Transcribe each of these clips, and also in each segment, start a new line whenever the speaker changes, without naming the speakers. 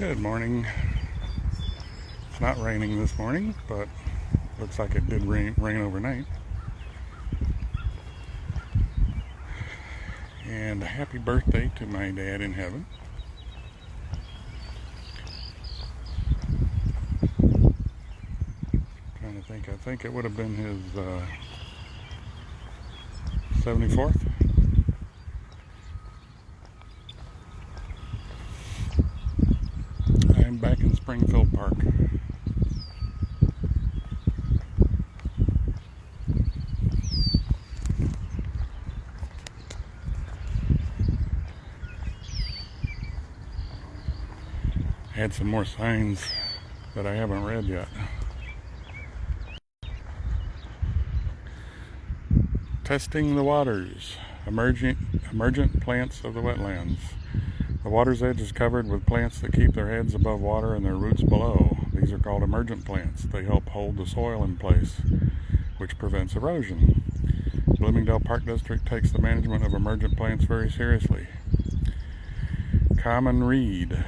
Good morning. It's not raining this morning, but looks like it did rain overnight. And a happy birthday to my dad in heaven. Trying to think, I think it would have been his 74th. I'm back in Springfield Park. I had some more signs that I haven't read yet. Testing the waters. Emergent plants of the wetlands. The water's edge is covered with plants that keep their heads above water and their roots below. These are called emergent plants. They help hold the soil in place, which prevents erosion. Bloomingdale Park District takes the management of emergent plants very seriously. Common reed.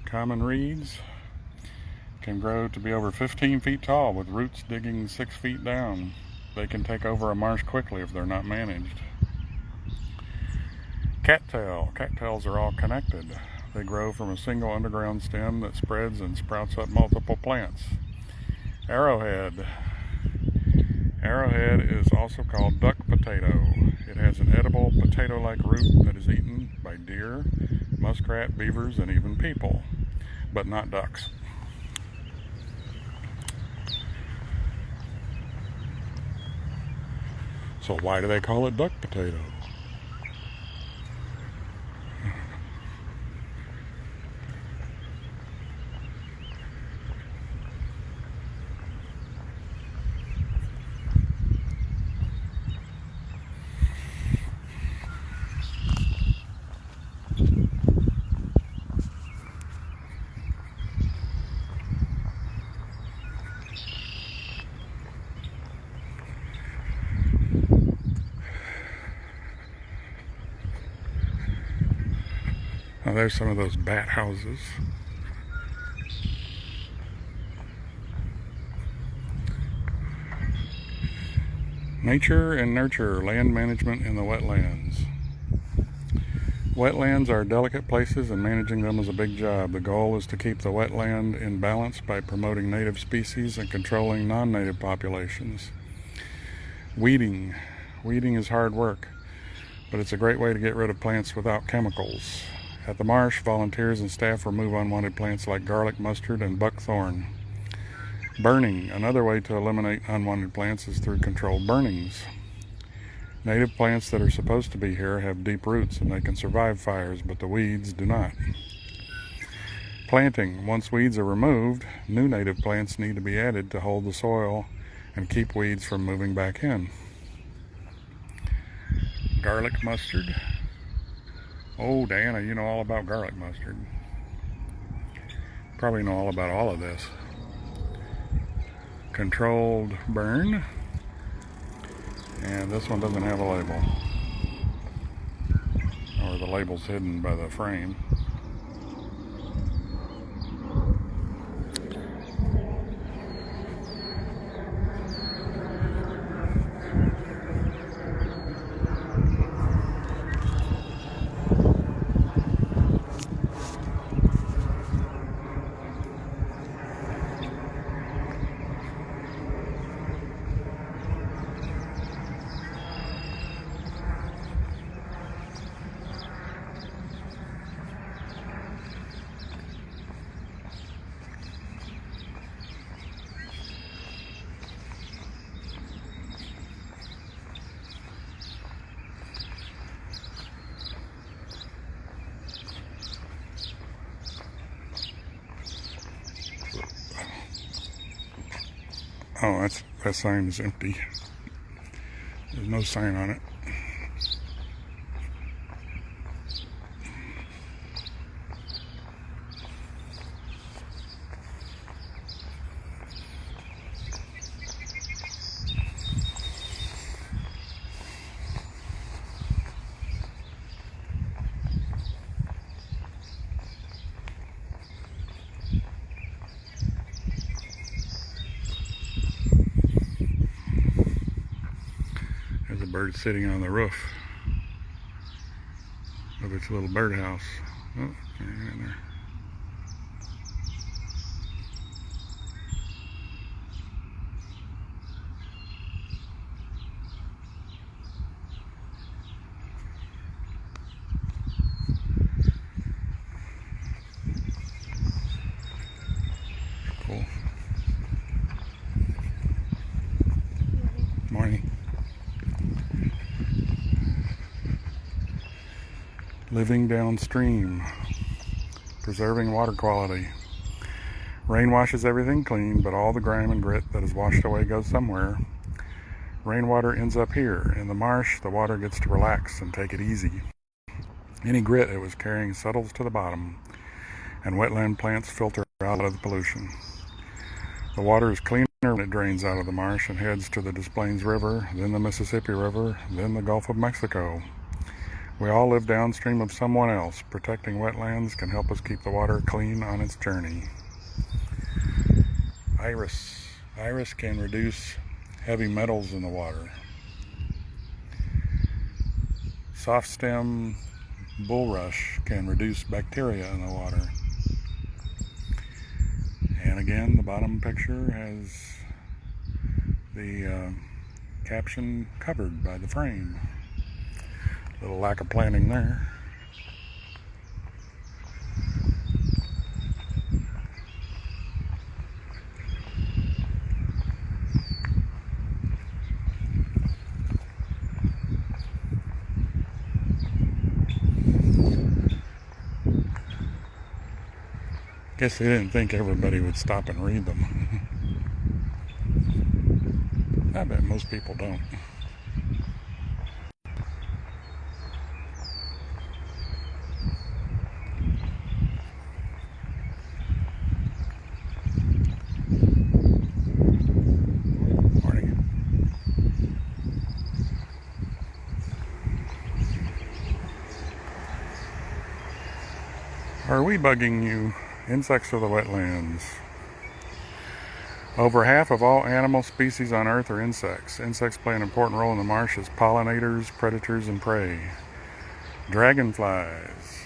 Common reeds can grow to be over 15 feet tall with roots digging 6 feet down. They can take over a marsh quickly if they're not managed. Cattail. Cattails are all connected. They grow from a single underground stem that spreads and sprouts up multiple plants. Arrowhead. Arrowhead is also called duck potato. It has an edible potato-like root that is eaten by deer, muskrat, beavers, and even people, but not ducks. So why do they call it duck potato? Now there's some of those bat houses. Nature and nurture, land management in the wetlands. Wetlands are delicate places and managing them is a big job. The goal is to keep the wetland in balance by promoting native species and controlling non-native populations. Weeding. Weeding is hard work, but it's a great way to get rid of plants without chemicals. At the marsh, volunteers and staff remove unwanted plants like garlic, mustard, and buckthorn. Burning. Another way to eliminate unwanted plants is through controlled burnings. Native plants that are supposed to be here have deep roots and they can survive fires, but the weeds do not. Planting. Once weeds are removed, new native plants need to be added to hold the soil and keep weeds from moving back in. Garlic mustard. Oh, Diana, you know all about garlic mustard. Probably know all about all of this. Controlled burn. And this one doesn't have a label. Or the label's hidden by the frame. Oh, that sign is empty. There's no sign on it. bird sitting on the roof of its little birdhouse. Oh, there, in there. Cool. Morning. Living downstream, preserving water quality. Rain washes everything clean, but all the grime and grit that is washed away goes somewhere. Rainwater ends up here. In the marsh, the water gets to relax and take it easy. Any grit it was carrying settles to the bottom, and wetland plants filter out of the pollution. The water is cleaner when it drains out of the marsh and heads to the Des Plaines River, then the Mississippi River, then the Gulf of Mexico. We all live downstream of someone else. Protecting wetlands can help us keep the water clean on its journey. Iris. Iris can reduce heavy metals in the water. Soft stem bulrush can reduce bacteria in the water. And again, the bottom picture has the caption covered by the frame. Little lack of planning there. Guess they didn't think everybody would stop and read them. I bet most people don't. Are we bugging you? Insects of the wetlands. Over half of all animal species on Earth are insects. Insects play an important role in the marsh as pollinators, predators, and prey. Dragonflies.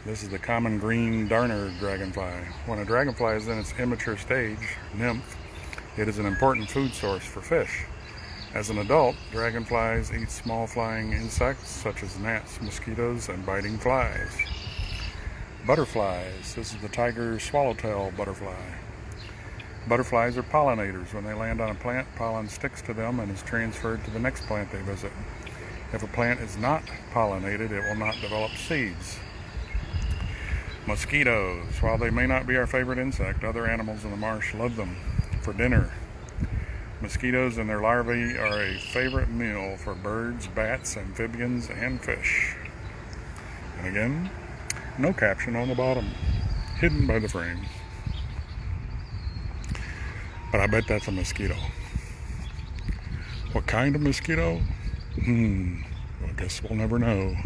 This is the common green darner dragonfly. When a dragonfly is in its immature stage, nymph, it is an important food source for fish. As an adult, dragonflies eat small flying insects such as gnats, mosquitoes, and biting flies. Butterflies. This is the tiger swallowtail butterfly. Butterflies are pollinators. When they land on a plant, pollen sticks to them and is transferred to the next plant they visit. If a plant is not pollinated, it will not develop seeds. Mosquitoes. While they may not be our favorite insect, other animals in the marsh love them for dinner. Mosquitoes and their larvae are a favorite meal for birds, bats, amphibians, and fish. And again, no caption on the bottom, hidden by the frame. But I bet that's a mosquito. What kind of mosquito? I guess we'll never know.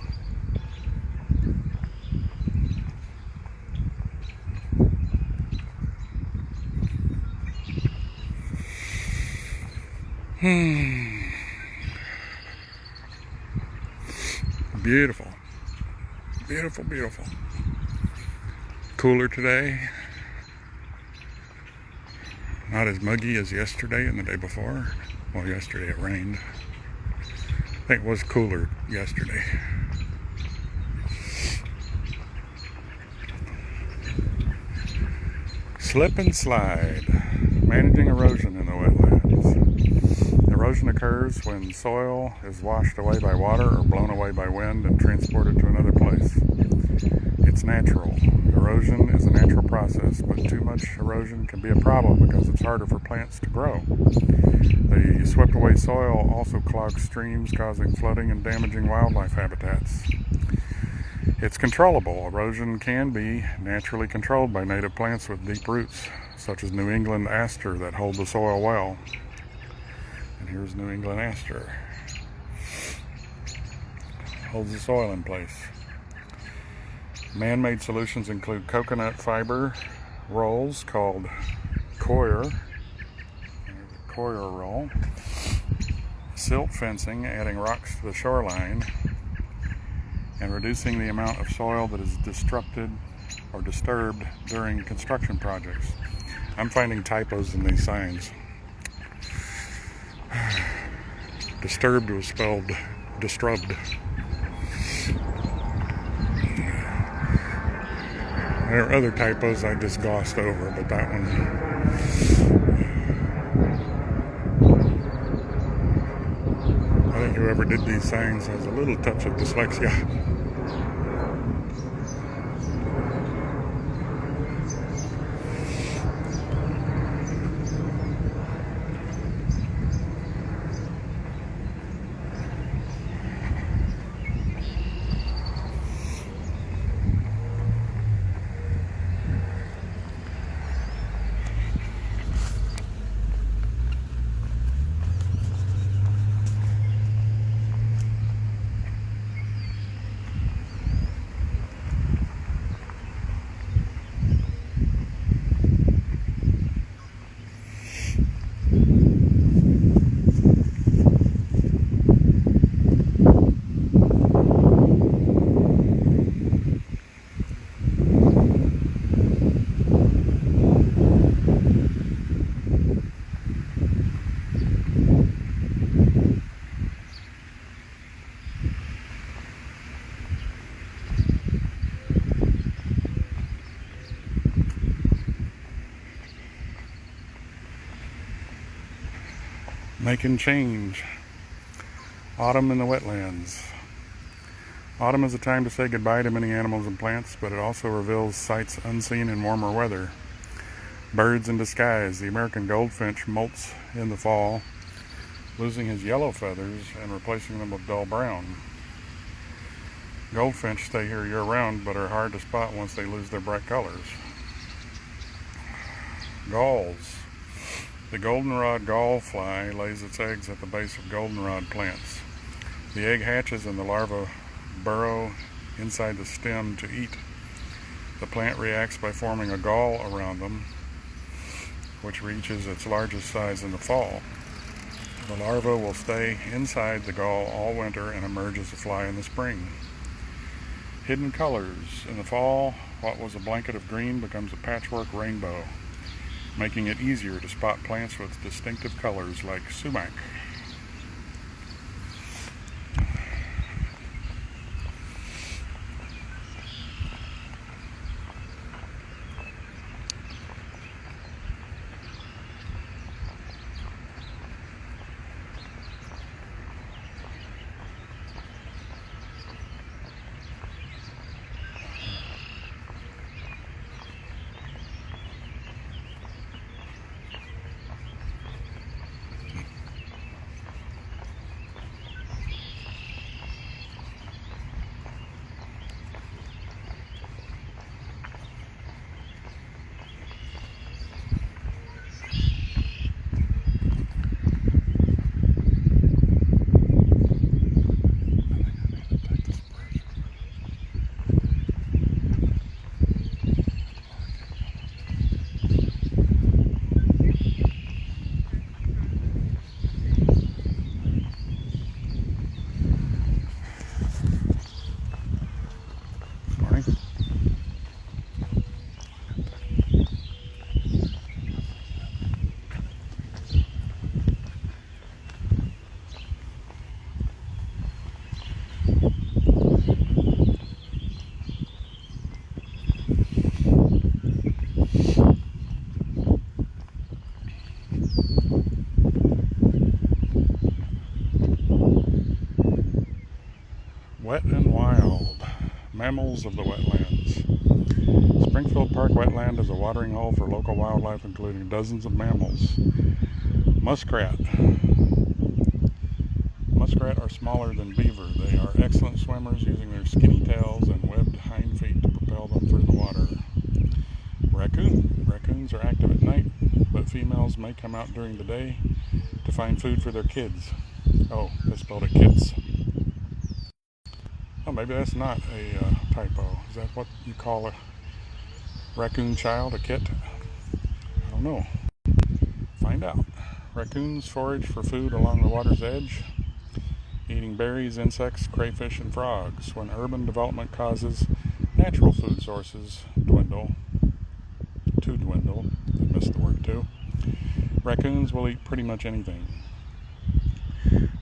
Beautiful. Beautiful, beautiful. Cooler today. Not as muggy as yesterday and the day before. Well, yesterday it rained. I think it was cooler yesterday. Slip and slide. Managing erosion in the wetlands. Erosion occurs when soil is washed away by water or blown away by wind and transported to another place. It's natural. Erosion is a natural process, but too much erosion can be a problem because it's harder for plants to grow. The swept away soil also clogs streams, causing flooding and damaging wildlife habitats. It's controllable. Erosion can be naturally controlled by native plants with deep roots, such as New England aster that hold the soil well. And here's New England aster. Holds the soil in place. Man-made solutions include coconut fiber rolls called coir. There's a coir roll. Silt fencing, adding rocks to the shoreline, and reducing the amount of soil that is disrupted or disturbed during construction projects. I'm finding typos in these signs. Disturbed was spelled disturbed. There are other typos I just glossed over, but that one. I think whoever did these signs has a little touch of dyslexia. Making change. Autumn in the wetlands. Autumn is a time to say goodbye to many animals and plants, but it also reveals sights unseen in warmer weather. Birds in disguise. The American goldfinch molts in the fall, losing his yellow feathers and replacing them with dull brown. Goldfinch stay here year-round, but are hard to spot once they lose their bright colors. Galls. The goldenrod gall fly lays its eggs at the base of goldenrod plants. The egg hatches and the larvae burrow inside the stem to eat. The plant reacts by forming a gall around them, which reaches its largest size in the fall. The larva will stay inside the gall all winter and emerge as a fly in the spring. Hidden colors. In the fall, what was a blanket of green becomes a patchwork rainbow, making it easier to spot plants with distinctive colors like sumac. Wet and wild. Mammals of the wetlands. Springfield Park wetland is a watering hole for local wildlife, including dozens of mammals. Muskrat. Muskrat are smaller than beaver. They are excellent swimmers, using their skinny tails and webbed hind feet to propel them through the water. Raccoon. Raccoons are active at night, but females may come out during the day to find food for their kids. Oh, they spelled it kits. Oh, maybe that's not a typo. Is that what you call a raccoon child, a kit? I don't know. Find out. Raccoons forage for food along the water's edge, eating berries, insects, crayfish, and frogs. When urban development causes natural food sources dwindle, I missed the word too, raccoons will eat pretty much anything.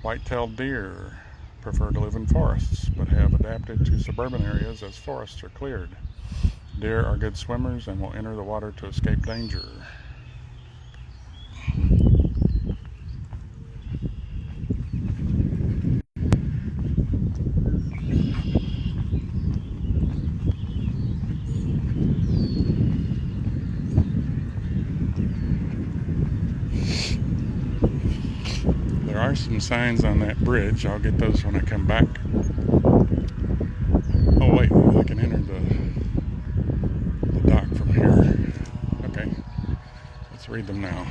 White-tailed deer prefer to live in forests, but have adapted to suburban areas as forests are cleared. Deer are good swimmers and will enter the water to escape danger. There are some signs on that bridge. I'll get those when I come back. Oh wait, I can enter the dock from here. Okay, let's read them now.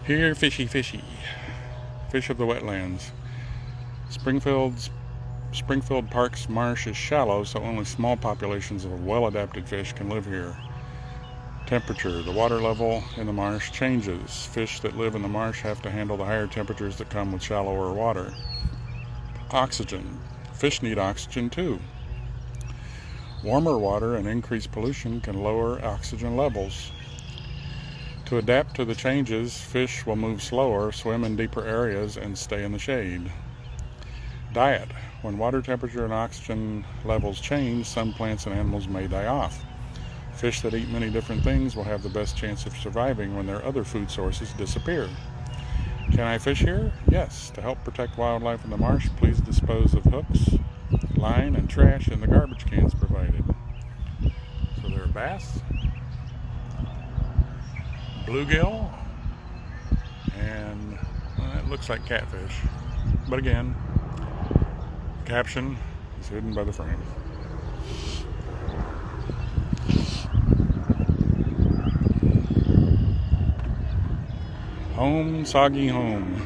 Here, fishy, fishy. Fish of the wetlands. Springfield Park's marsh is shallow, so only small populations of well-adapted fish can live here. Temperature. The water level in the marsh changes. Fish that live in the marsh have to handle the higher temperatures that come with shallower water. Oxygen. Fish need oxygen too. Warmer water and increased pollution can lower oxygen levels. To adapt to the changes, fish will move slower, swim in deeper areas, and stay in the shade. Diet. When water temperature and oxygen levels change, some plants and animals may die off. Fish that eat many different things will have the best chance of surviving when their other food sources disappear. Can I fish here? Yes. To help protect wildlife in the marsh, please dispose of hooks, line, and trash in the garbage cans provided. So there are bass, bluegill, and it looks like catfish. But again, caption is hidden by the frame. Home, soggy home.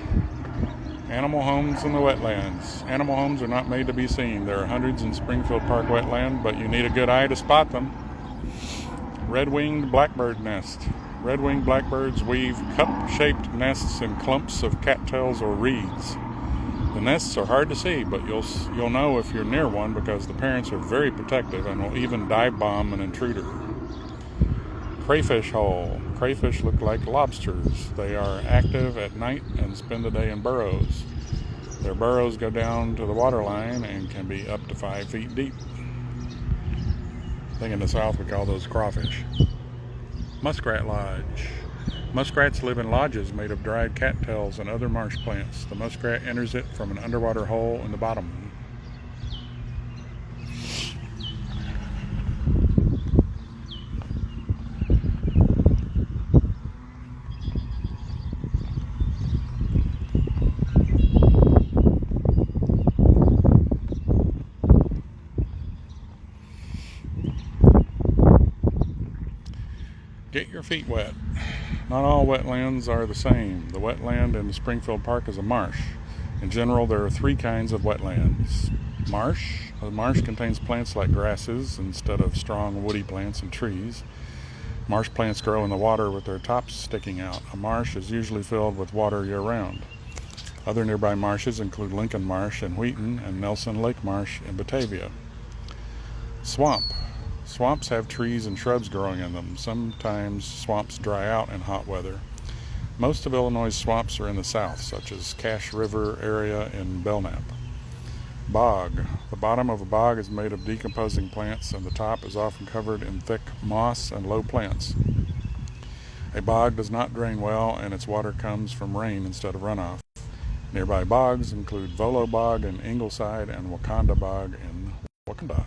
Animal homes in the wetlands. Animal homes are not made to be seen. There are hundreds in Springfield Park wetland, but you need a good eye to spot them. Red-winged blackbird nest. Red-winged blackbirds weave cup-shaped nests in clumps of cattails or reeds. The nests are hard to see, but you'll know if you're near one because the parents are very protective and will even dive bomb an intruder. Crayfish hole. Crayfish look like lobsters. They are active at night and spend the day in burrows. Their burrows go down to the water line and can be up to 5 feet deep. I think in the South we call those crawfish. Muskrat lodge. Muskrats live in lodges made of dried cattails and other marsh plants. The muskrat enters it from an underwater hole in the bottom. Get your feet wet. Not all wetlands are the same. The wetland in the Springfield Park is a marsh. In general, there are 3 kinds of wetlands. Marsh. The marsh contains plants like grasses instead of strong woody plants and trees. Marsh plants grow in the water with their tops sticking out. A marsh is usually filled with water year-round. Other nearby marshes include Lincoln Marsh in Wheaton and Nelson Lake Marsh in Batavia. Swamp. Swamps have trees and shrubs growing in them. Sometimes swamps dry out in hot weather. Most of Illinois' swamps are in the south, such as Cache River area in Belknap. Bog. The bottom of a bog is made of decomposing plants, and the top is often covered in thick moss and low plants. A bog does not drain well, and its water comes from rain instead of runoff. Nearby bogs include Volo Bog in Ingleside and Wakanda Bog in Wakanda.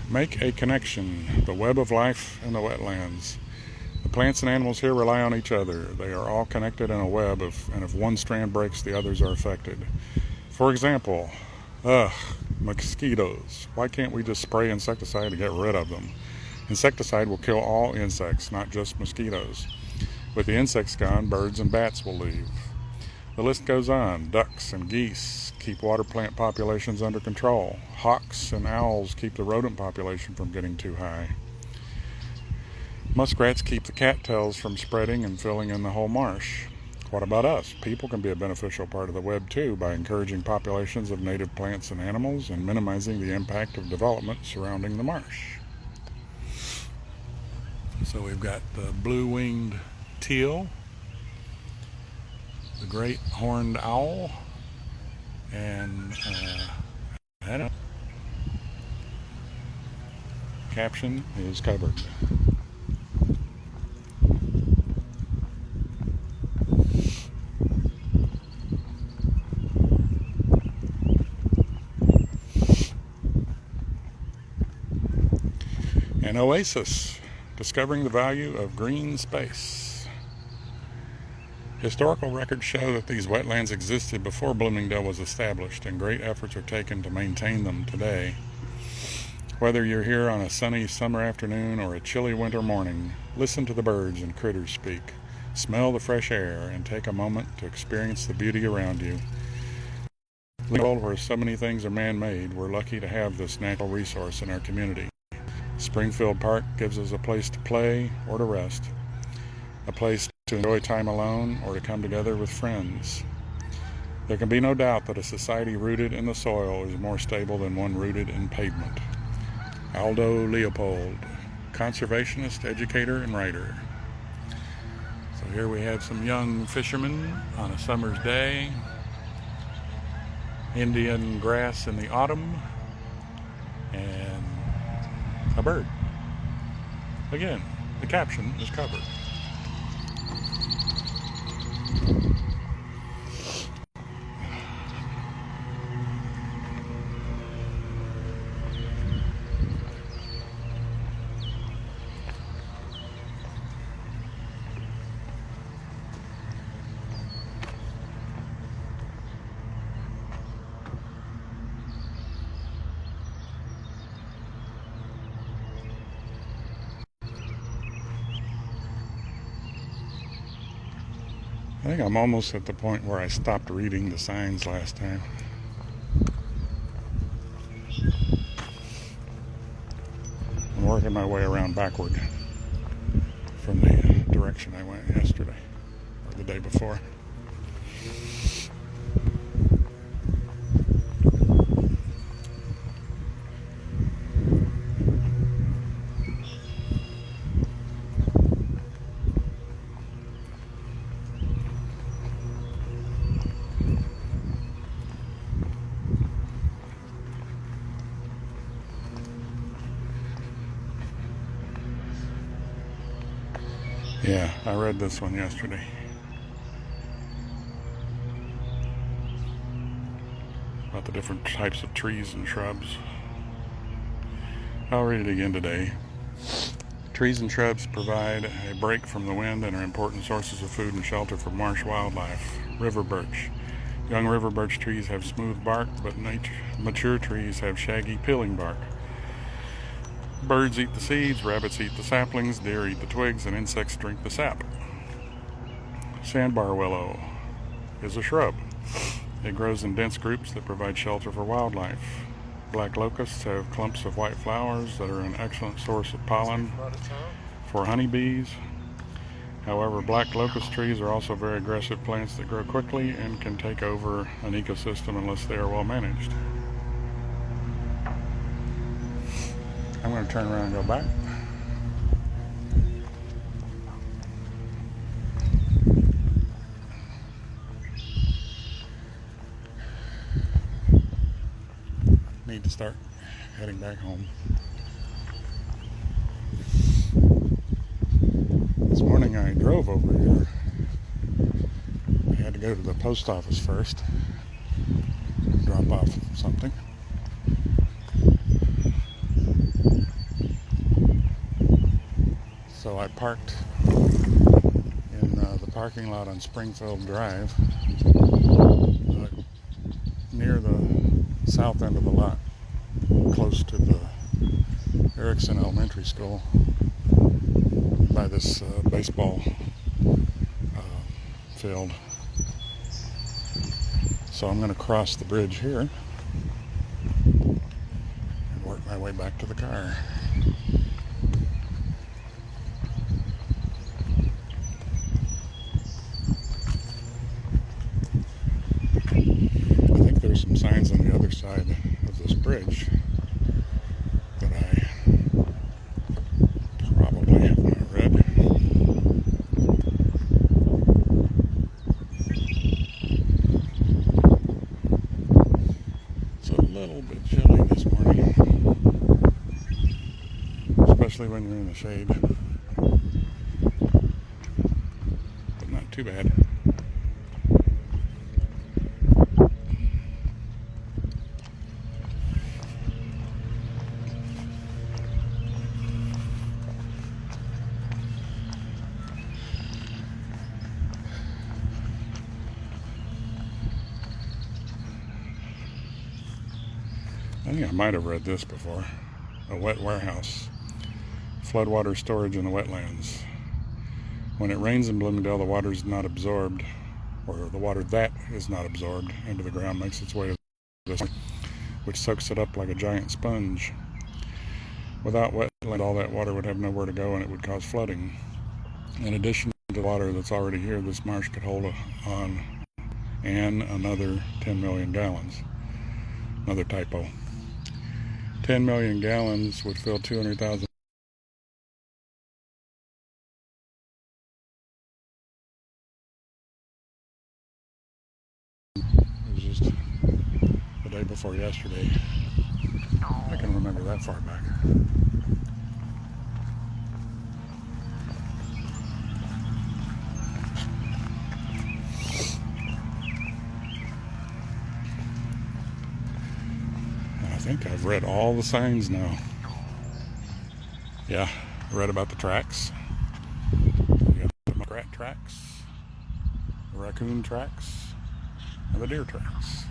Make a connection. The web of life in the wetlands. The plants and animals here rely on each other. They are all connected in a web, and if one strand breaks, the others are affected. For example, mosquitoes. Why can't we just spray insecticide to get rid of them? Insecticide will kill all insects, not just mosquitoes. With the insects gone, birds and bats will leave. The list goes on. Ducks and geese keep water plant populations under control. Hawks and owls keep the rodent population from getting too high. Muskrats keep the cattails from spreading and filling in the whole marsh. What about us? People can be a beneficial part of the web too by encouraging populations of native plants and animals and minimizing the impact of development surrounding the marsh. So we've got the blue-winged teal, the great horned owl, and I don't know. Caption is covered. An oasis, discovering the value of green space. Historical records show that these wetlands existed before Bloomingdale was established, and great efforts are taken to maintain them today. Whether you're here on a sunny summer afternoon or a chilly winter morning, listen to the birds and critters speak. Smell the fresh air and take a moment to experience the beauty around you. In a world where so many things are man-made, we're lucky to have this natural resource in our community. Springfield Park gives us a place to play or to rest, a place to enjoy time alone or to come together with friends. There can be no doubt that a society rooted in the soil is more stable than one rooted in pavement. Aldo Leopold, conservationist, educator, and writer. So here we have some young fishermen on a summer's day, Indian grass in the autumn, and a bird. Again, the caption is covered. I think I'm almost at the point where I stopped reading the signs last time. I'm working my way around backward from the direction I went yesterday or the day before. Yeah, I read this one yesterday. About the different types of trees and shrubs. I'll read it again today. Trees and shrubs provide a break from the wind and are important sources of food and shelter for marsh wildlife. River birch. Young river birch trees have smooth bark, but mature trees have shaggy, peeling bark. Birds eat the seeds, rabbits eat the saplings, deer eat the twigs, and insects drink the sap. Sandbar willow is a shrub. It grows in dense groups that provide shelter for wildlife. Black locusts have clumps of white flowers that are an excellent source of pollen for honeybees. However, black locust trees are also very aggressive plants that grow quickly and can take over an ecosystem unless they are well managed. I'm going to turn around and go back. Need to start heading back home. This morning I drove over here. I had to go to the post office first, drop off something. So I parked in the parking lot on Springfield Drive, near the south end of the lot, close to the Erickson Elementary School, by this baseball filled. So I'm going to cross the bridge here and work my way back to the car. I think there's some signs on the other side of this bridge that I probably have not read. It's a little bit chilly this morning, especially when you're in the shade, but not too bad. I think I might have read this before. A wet warehouse. Floodwater storage in the wetlands. When it rains in Bloomingdale, the water is not absorbed, or the water that is not absorbed into the ground makes its way to the sun, which soaks it up like a giant sponge. Without wetland, all that water would have nowhere to go and it would cause flooding. In addition to the water that's already here, this marsh could hold on and another 10 million gallons. Another typo. 10 million gallons would fill 200,000. It was just the day before yesterday. I can remember that far back. I think I've read all the signs now. Yeah, I read about the tracks. We got the muskrat tracks, the raccoon tracks, and the deer tracks.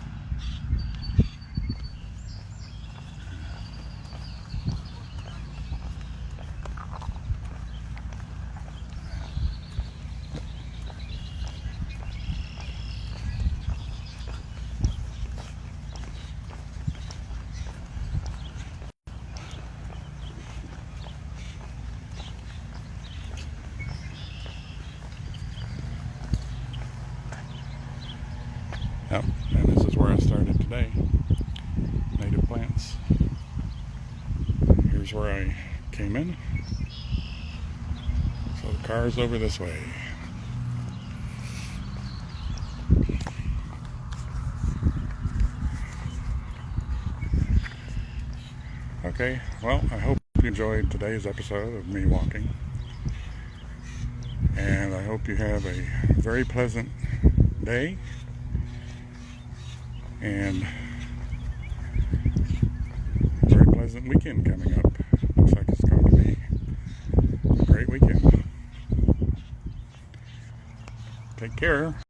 Yep, and this is where I started today. Native plants. Here's where I came in. So the car's over this way. Okay, well, I hope you enjoyed today's episode of me walking. And I hope you have a very pleasant day. And very pleasant weekend coming up. Looks like it's going to be a great weekend. Take care.